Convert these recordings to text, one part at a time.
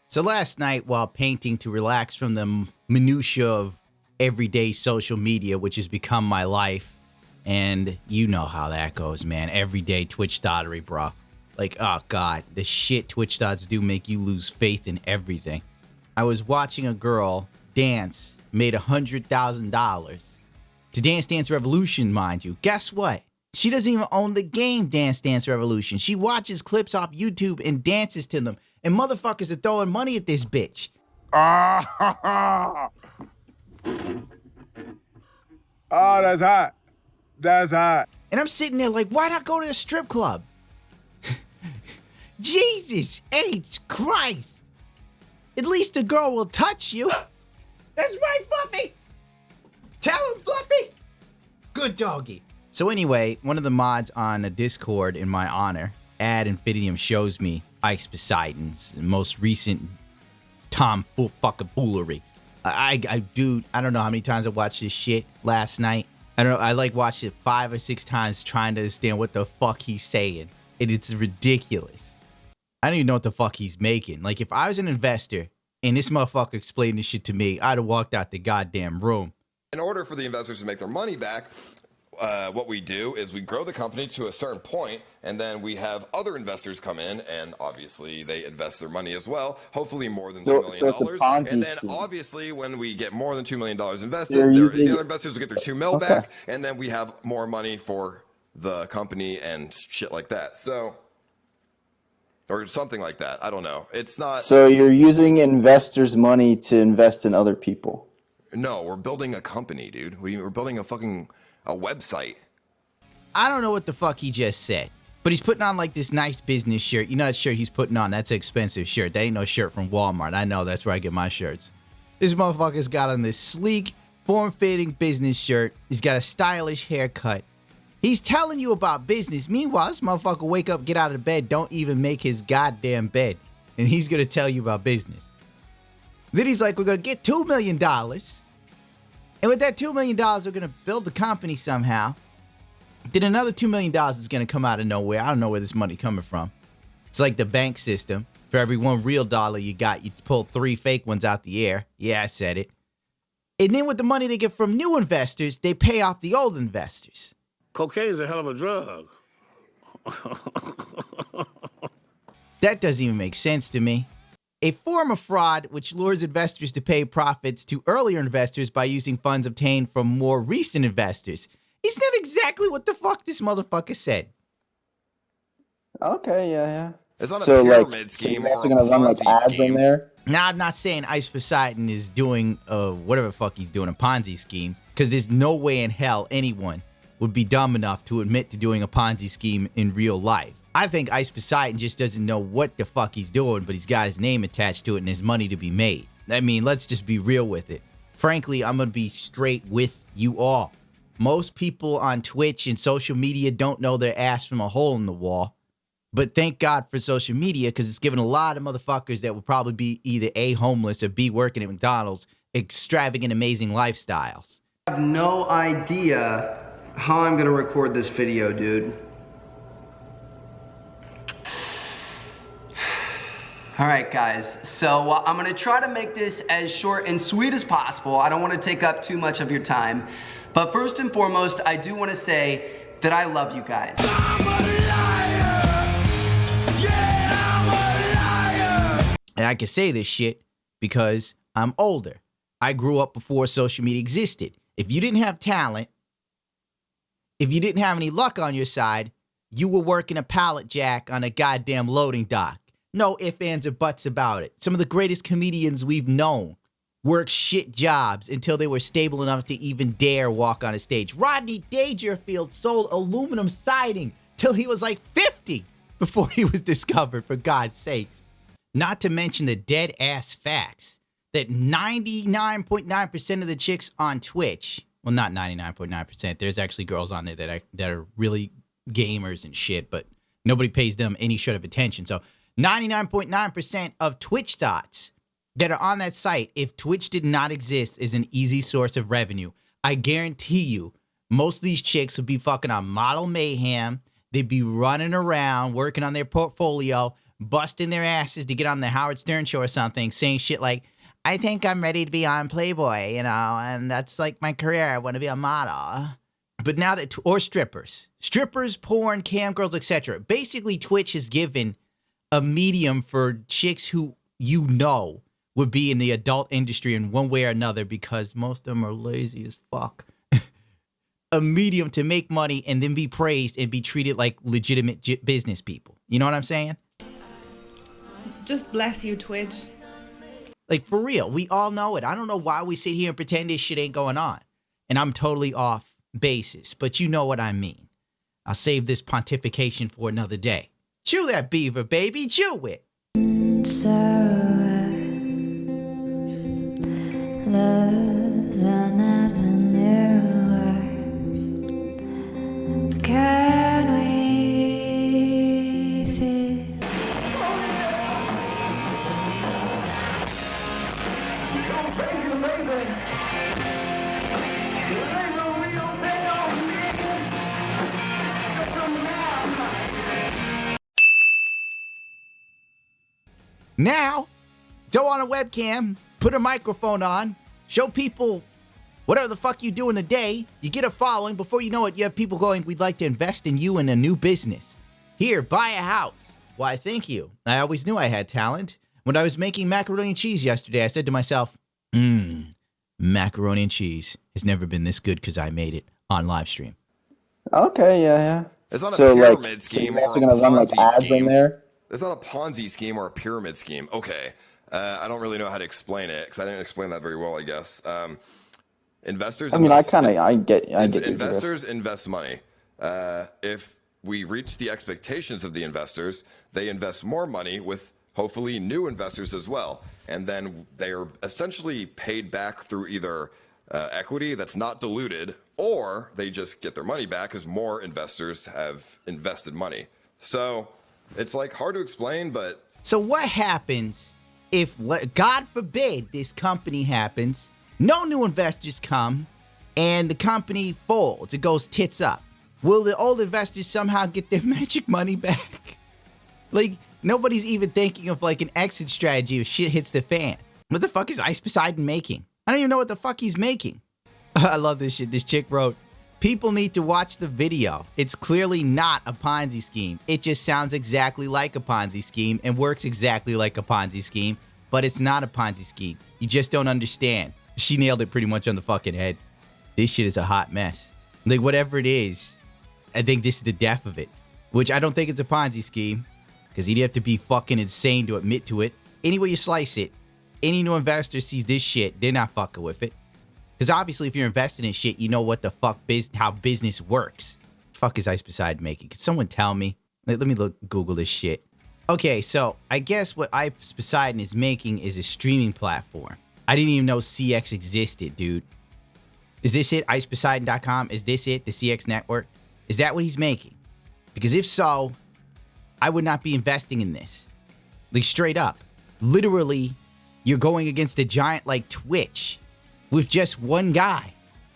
So last night, while painting to relax from the minutia of everyday social media, which has become my life, and you know how that goes, man. Everyday Twitch dottery, bro. Like, oh god, the shit Twitch dots do make you lose faith in everything. I was watching a girl dance, made $100,000 to Dance Dance Revolution, mind you. Guess what? She doesn't even own the game Dance Dance Revolution. She watches clips off YouTube and dances to them. And motherfuckers are throwing money at this bitch. Oh, that's hot. That's hot. And I'm sitting there like, why not go to a strip club? Jesus H. Christ. At least the girl will touch you. That's right, Fluffy. Tell him, Fluffy. Good doggy. So anyway, one of the mods on a Discord in my honor, Ad Infinitum, shows me Ice Poseidon's most recent tomfoolery. I don't know how many times I watched this shit last night. I don't know. I watched it 5 or 6 times trying to understand what the fuck he's saying. It's ridiculous. I don't even know what the fuck he's making. Like, if I was an investor and this motherfucker explained this shit to me, I'd have walked out the goddamn room. In order for the investors to make their money back, what we do is we grow the company to a certain point, and then we have other investors come in, and obviously they invest their money as well, hopefully more than $2 million. So it's a Ponzi and then scheme. Obviously when we get more than $2 million invested, using... the other investors will get their $2 million back, and then we have more money for the company and shit like that. So, or something like that. I don't know. It's not... So you're using investors' money to invest in other people? No, we're building a company, dude. We're building a website. I don't know what the fuck he just said, but he's putting on like this nice business shirt. You know that shirt he's putting on? That's an expensive shirt. That ain't no shirt from Walmart. I know, that's where I get my shirts. This motherfucker's got on this sleek, form-fitting business shirt. He's got a stylish haircut. He's telling you about business. Meanwhile, this motherfucker wake up, get out of bed, don't even make his goddamn bed. And he's going to tell you about business. Then he's like, we're going to get $2 million. And with that $2 million, we're going to build the company somehow. Then another $2 million is going to come out of nowhere. I don't know where this money coming from. It's like the bank system. For every one real dollar you got, you pull 3 fake ones out the air. Yeah, I said it. And then with the money they get from new investors, they pay off the old investors. Cocaine is a hell of a drug. That doesn't even make sense to me. A form of fraud which lures investors to pay profits to earlier investors by using funds obtained from more recent investors. Isn't that exactly what the fuck this motherfucker said? Okay, yeah. It's not a pyramid scheme so or a gonna run like Ponzi ads scheme. on there. Now, I'm not saying Ice Poseidon is doing whatever the fuck he's doing, a Ponzi scheme, because there's no way in hell anyone would be dumb enough to admit to doing a Ponzi scheme in real life. I think Ice Poseidon just doesn't know what the fuck he's doing, but he's got his name attached to it and there's money to be made. I mean, let's just be real with it. Frankly, I'm going to be straight with you all. Most people on Twitch and social media don't know their ass from a hole in the wall. But thank God for social media, because it's given a lot of motherfuckers that would probably be either A, homeless, or B, working at McDonald's, extravagant, amazing lifestyles. I have no idea how I'm gonna record this video, dude. All right, guys, so I'm gonna try to make this as short and sweet as possible. I don't wanna take up too much of your time. But first and foremost, I do wanna say that I love you guys. I'm a liar. Yeah, I'm a liar. And I can say this shit because I'm older. I grew up before social media existed. If you didn't have talent, if you didn't have any luck on your side, you were working a pallet jack on a goddamn loading dock. No ifs, ands, or buts about it. Some of the greatest comedians we've known worked shit jobs until they were stable enough to even dare walk on a stage. Rodney Dangerfield sold aluminum siding till he was like 50 before he was discovered, for God's sakes. Not to mention the dead-ass facts that 99.9% of the chicks on Twitch, well, not 99.9%, there's actually girls on there that are really gamers and shit, but nobody pays them any shred of attention. So 99.9% of Twitch dots that are on that site, if Twitch did not exist, is an easy source of revenue. I guarantee you, most of these chicks would be fucking on Model Mayhem. They'd be running around, working on their portfolio, busting their asses to get on the Howard Stern show or something, saying shit like, I think I'm ready to be on Playboy, you know, and that's like my career. I want to be a model. But now that, or strippers, porn, cam girls, etc. Basically, Twitch has given a medium for chicks who you know would be in the adult industry in one way or another, because most of them are lazy as fuck. A medium to make money and then be praised and be treated like legitimate business people. You know what I'm saying? Just bless you, Twitch. Like, for real, we all know it. I don't know why we sit here and pretend this shit ain't going on. And I'm totally off basis, but you know what I mean. I'll save this pontification for another day. Chew that beaver, baby, chew it. So love I never knew. Can we feel? Now, go on a webcam, put a microphone on, show people whatever the fuck you do in a day. You get a following. Before you know it, you have people going, we'd like to invest in you in a new business. Here, buy a house. Why, thank you. I always knew I had talent. When I was making macaroni and cheese yesterday, I said to myself, macaroni and cheese has never been this good because I made it on live stream. Okay, yeah. It's not a So pyramid so scheme you guys or are a gonna run like Ponzi ads scheme. in there. It's not a Ponzi scheme or a pyramid scheme. Okay. I don't really know how to explain it because I didn't explain that very well, I guess. Investors. I mean, I get Investors invest money. If we reach the expectations of the investors, they invest more money with hopefully new investors as well. And then they are essentially paid back through either equity that's not diluted, or they just get their money back as more investors have invested money. So it's like hard to explain, but. So what happens if, God forbid, this company happens, no new investors come, and the company folds, it goes tits up? Will the old investors somehow get their magic money back? Like, nobody's even thinking of like an exit strategy if shit hits the fan. What the fuck is Ice Poseidon making? I don't even know what the fuck he's making. I love this shit. This chick wrote, people need to watch the video. It's clearly not a Ponzi scheme. It just sounds exactly like a Ponzi scheme and works exactly like a Ponzi scheme, but it's not a Ponzi scheme. You just don't understand. She nailed it pretty much on the fucking head. This shit is a hot mess. Like, whatever it is, I think this is the death of it, which I don't think it's a Ponzi scheme, because he'd have to be fucking insane to admit to it. Any way you slice it, any new investor sees this shit, they're not fucking with it. Because obviously, if you're investing in shit, you know what the fuck how business works. Fuck is Ice Poseidon making? Can someone tell me? Let me Google this shit. Okay, so I guess what Ice Poseidon is making is a streaming platform. I didn't even know CX existed, dude. Is this it? IcePoseidon.com? Is this it? The CX network? Is that what he's making? Because if so, I would not be investing in this. Like, straight up. Literally, you're going against a giant like Twitch with just one guy.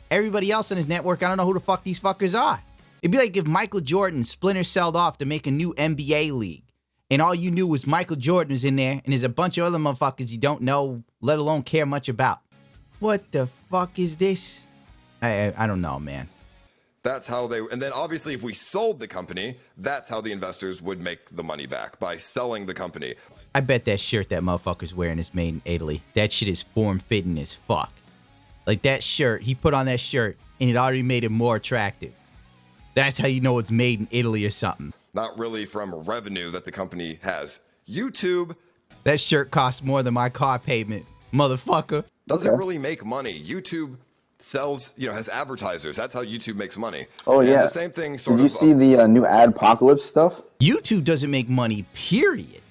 Everybody else on his network, I don't know who the fuck these fuckers are. It'd be like if Michael Jordan Splinter Celled off to make a new NBA league, and all you knew was Michael Jordan was in there, and there's a bunch of other motherfuckers you don't know, let alone care much about. What the fuck is this? I don't know, man. That's how they, and then obviously if we sold the company, that's how the investors would make the money back, by selling the company. I bet that shirt that motherfucker's wearing is made in Italy. That shit is form-fitting as fuck. Like, that shirt, he put on that shirt, and it already made it more attractive. That's how you know it's made in Italy or something. Not really from revenue that the company has. YouTube. That shirt costs more than my car payment, motherfucker. Doesn't really make money. YouTube sells, has advertisers. That's how YouTube makes money. Oh, yeah. And the same thing sort Did you see the new Adpocalypse stuff? YouTube doesn't make money, period.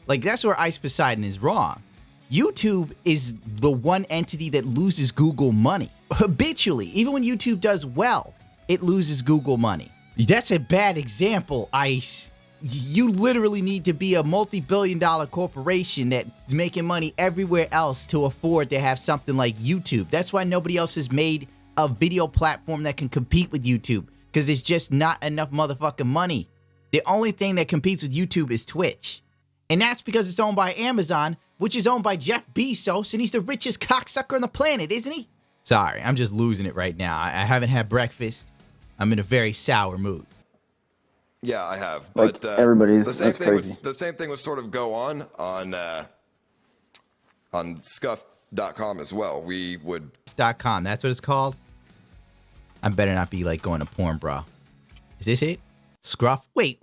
Like, that's where Ice Poseidon is wrong. YouTube is the one entity that loses Google money. Habitually. Even when YouTube does well, it loses Google money. That's a bad example, Ice. You literally need to be a multi-billion-dollar corporation that's making money everywhere else to afford to have something like YouTube. That's why nobody else has made a video platform that can compete with YouTube, because there's just not enough motherfucking money. The only thing that competes with YouTube is Twitch. And that's because it's owned by Amazon, which is owned by Jeff Bezos, and he's the richest cocksucker on the planet, isn't he? Sorry, I'm just losing it right now. I haven't had breakfast. I'm in a very sour mood. Yeah, I have. Like But everybody's, the same that's thing crazy. was, the same thing would sort of go on scuff.com as well. We would .com, that's what it's called? I better not be like going to porn, bro. Is this it? Scruff? Wait.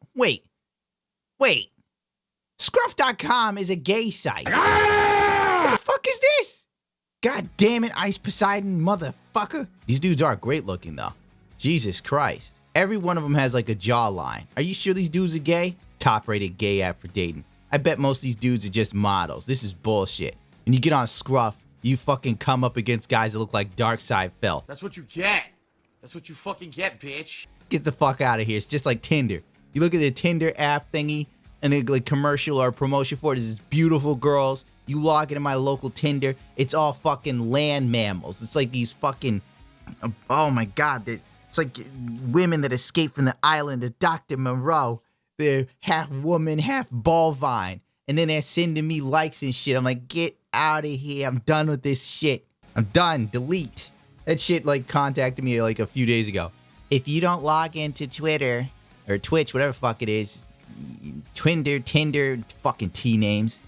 Scruff.com is a gay site. What the fuck is this? God damn it, Ice Poseidon, motherfucker. These dudes are great looking, though. Jesus Christ. Every one of them has like a jawline. Are you sure these dudes are gay? Top-rated gay app for dating. I bet most of these dudes are just models. This is bullshit. When you get on Scruff, you fucking come up against guys that look like Darkside Fell. That's what you get. That's what you fucking get, bitch. Get the fuck out of here. It's just like Tinder. You look at the Tinder app thingy, and a like commercial or promotion for it is these beautiful girls. You log into my local Tinder, it's all fucking land mammals. It's like these fucking, oh my God, it's like women that escaped from the island of Dr. Moreau. They're half woman, half bovine. And then they're sending me likes and shit. I'm like, get out of here. I'm done with this shit. I'm done. Delete. That shit like contacted me like a few days ago. If you don't log into Twitter or Twitch, whatever the fuck it is, Tinder, fucking T names.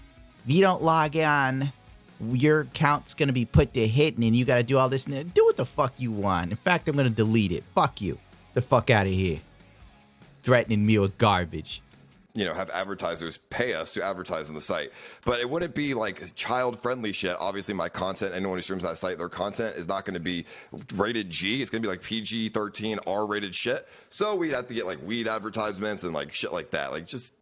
If you don't log on, your account's gonna be put to hidden and you gotta do all this. Do what the fuck you want. In fact, I'm gonna delete it. Fuck you. The fuck out of here. Threatening me with garbage. have advertisers pay us to advertise on the site. But it wouldn't be like child-friendly shit. Obviously, my content, anyone who streams that site, their content is not going to be rated G. It's going to be like PG-13 R-rated shit. So we'd have to get like weed advertisements and like shit like that. Like just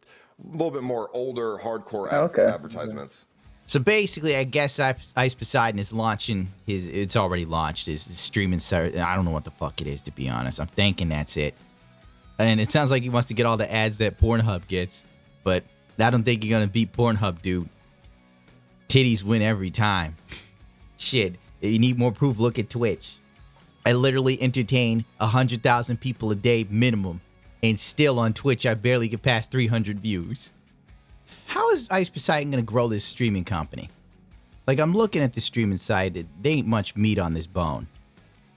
a little bit more older, hardcore advertisements. So basically, I guess Ice Poseidon is launching it's already launched, his streaming service. I don't know what the fuck it is, to be honest. I'm thinking that's it. And it sounds like he wants to get all the ads that Pornhub gets, but I don't think you're going to beat Pornhub, dude. Titties win every time. Shit, you need more proof, look at Twitch. I literally entertain 100,000 people a day minimum, and still on Twitch, I barely get past 300 views. How is Ice Poseidon going to grow this streaming company? Like, I'm looking at the streaming side, there ain't much meat on this bone.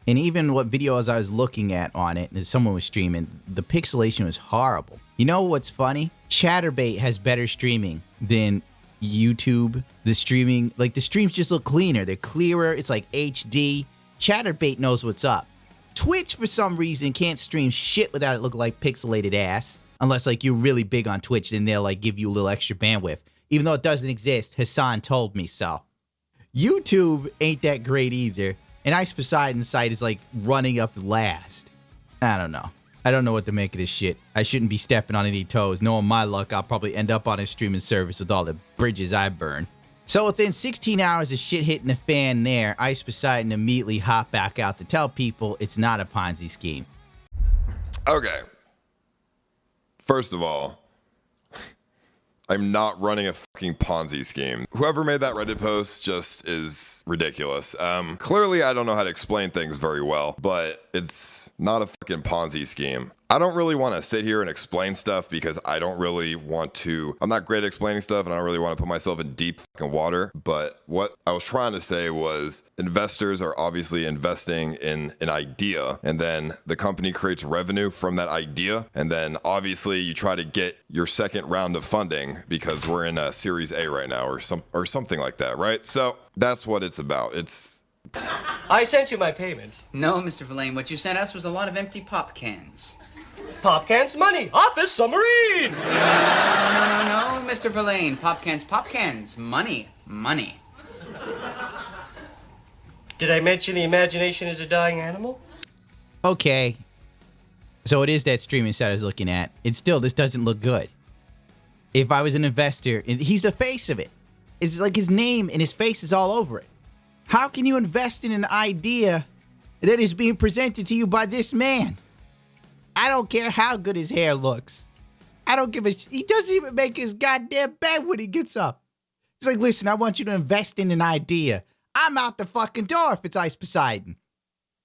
And even what videos I was looking at on it, and someone was streaming, the pixelation was horrible. You know what's funny? Chatterbait has better streaming than YouTube. The streaming, like the streams just look cleaner. They're clearer. It's like HD. Chatterbait knows what's up. Twitch, for some reason, can't stream shit without it looking like pixelated ass. Unless like you're really big on Twitch, then they'll like give you a little extra bandwidth. Even though it doesn't exist, Hassan told me so. YouTube ain't that great either. And Ice Poseidon's site is like running up last. I don't know. I don't know what to make of this shit. I shouldn't be stepping on any toes. Knowing my luck, I'll probably end up on his streaming service with all the bridges I burn. So within 16 hours of shit hitting the fan there, Ice Poseidon immediately hopped back out to tell people it's not a Ponzi scheme. Okay. First of all, I'm not running a fucking Ponzi scheme. Whoever made that Reddit post just is ridiculous. Clearly, I don't know how to explain things very well, but it's not a fucking Ponzi scheme. I don't really want to sit here and explain stuff because I don't really want to. I'm not great at explaining stuff and I don't really want to put myself in deep fucking water. But what I was trying to say was investors are obviously investing in an idea and then the company creates revenue from that idea. And then obviously you try to get your second round of funding because we're in a Series A right now or something like that, right? So that's what it's about. I sent you my payment. No, Mr. Verlaine, what you sent us was a lot of empty pop cans. Pop cans, money, office, submarine! No, Mr. Verlaine. Pop cans, money. Did I mention the imagination is a dying animal? Okay. So it is that streaming site I was looking at. It's still, this doesn't look good. If I was an investor, and he's the face of it. It's like his name and his face is all over it. How can you invest in an idea that is being presented to you by this man? I don't care how good his hair looks. I don't give a he doesn't even make his goddamn bed when he gets up. He's like, listen, I want you to invest in an idea. I'm out the fucking door if it's Ice Poseidon.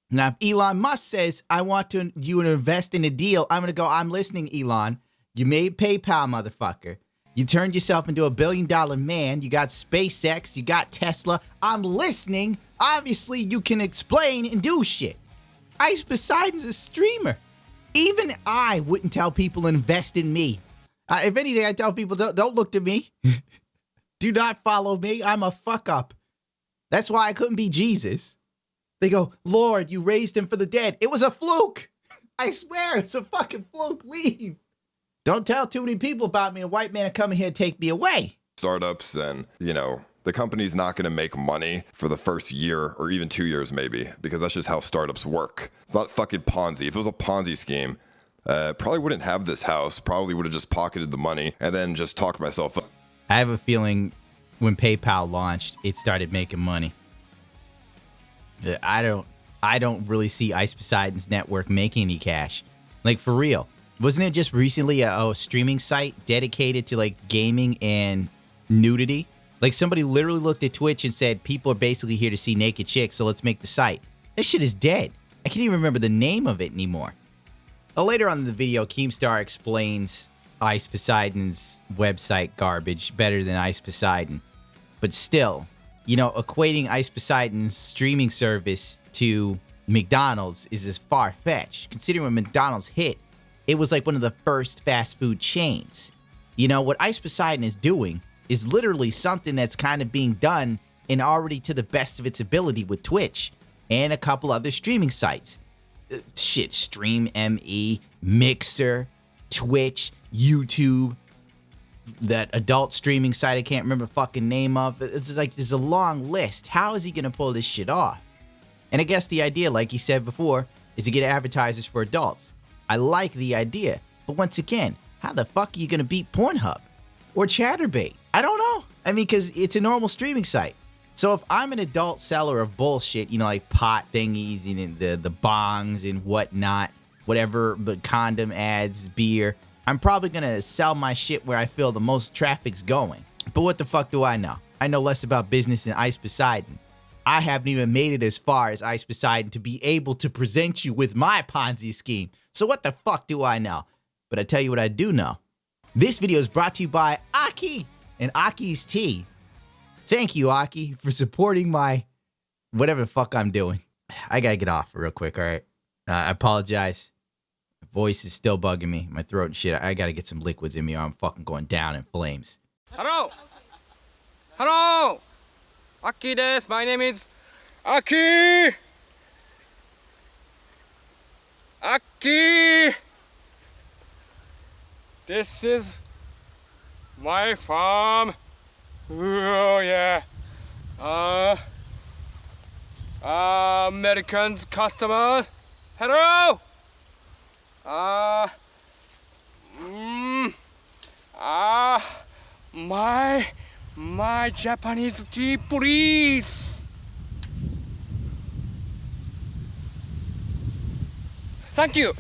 Now, if Elon Musk says, I want you to invest in a deal, I'm going to go, I'm listening, Elon. You made PayPal, motherfucker. You turned yourself into $1 billion man. You got SpaceX. You got Tesla. I'm listening. Obviously, you can explain and do shit. Ice Poseidon's a streamer. Even I wouldn't tell people to invest in me. If anything, I tell people, don't look to me. Do not follow me. I'm a fuck up. That's why I couldn't be Jesus. They go, Lord, you raised him from the dead. It was a fluke. I swear, it's a fucking fluke. Leave. Don't tell too many people about me. A white man will come in here and take me away. Startups and, you know, the company's not going to make money for the first year or even 2 years maybe, because that's just how startups work. It's not fucking Ponzi. If it was a Ponzi scheme, probably wouldn't have this house. Probably would have just pocketed the money and then just talked myself up. I have a feeling when PayPal launched, it started making money. I don't really see Ice Poseidon's network making any cash. Like, for real. Wasn't it just recently a streaming site dedicated to, like, gaming and nudity? Like, somebody literally looked at Twitch and said, people are basically here to see naked chicks, so let's make the site. This shit is dead. I can't even remember the name of it anymore. Well, later on in the video, Keemstar explains Ice Poseidon's website garbage better than Ice Poseidon. But still, you know, equating Ice Poseidon's streaming service to McDonald's is as far-fetched. Considering when McDonald's hit, it was like one of the first fast food chains. You know, what Ice Poseidon is doing is literally something that's kind of being done and already to the best of its ability with Twitch and a couple other streaming sites. Shit, Stream ME, Mixer, Twitch, YouTube, that adult streaming site I can't remember the fucking name of. It's like there's a long list. How is he gonna pull this shit off? And I guess the idea, like he said before, is to get advertisers for adults. I like the idea, but once again, how the fuck are you gonna beat Pornhub or Chatterbait? I don't know. I mean, because it's a normal streaming site. So if I'm an adult seller of bullshit, you know, like pot thingies and the bongs and whatnot, whatever, but condom ads, beer, I'm probably gonna sell my shit where I feel the most traffic's going. But what the fuck do I know? I know less about business than Ice Poseidon. I haven't even made it as far as Ice Poseidon to be able to present you with my Ponzi scheme. So what the fuck do I know? But I tell you what I do know. This video is brought to you by Aki and Aki's Tea. Thank you, Aki, for supporting my whatever the fuck I'm doing. I gotta get off real quick, all right? I apologize. My voice is still bugging me. My throat and shit. I gotta get some liquids in me or I'm fucking going down in flames. Hello! Hello! Aki desu. My name is Aki! Aki! This is my farm. Oh yeah. Americans customers. Hello. My Japanese tea, please. Thank you.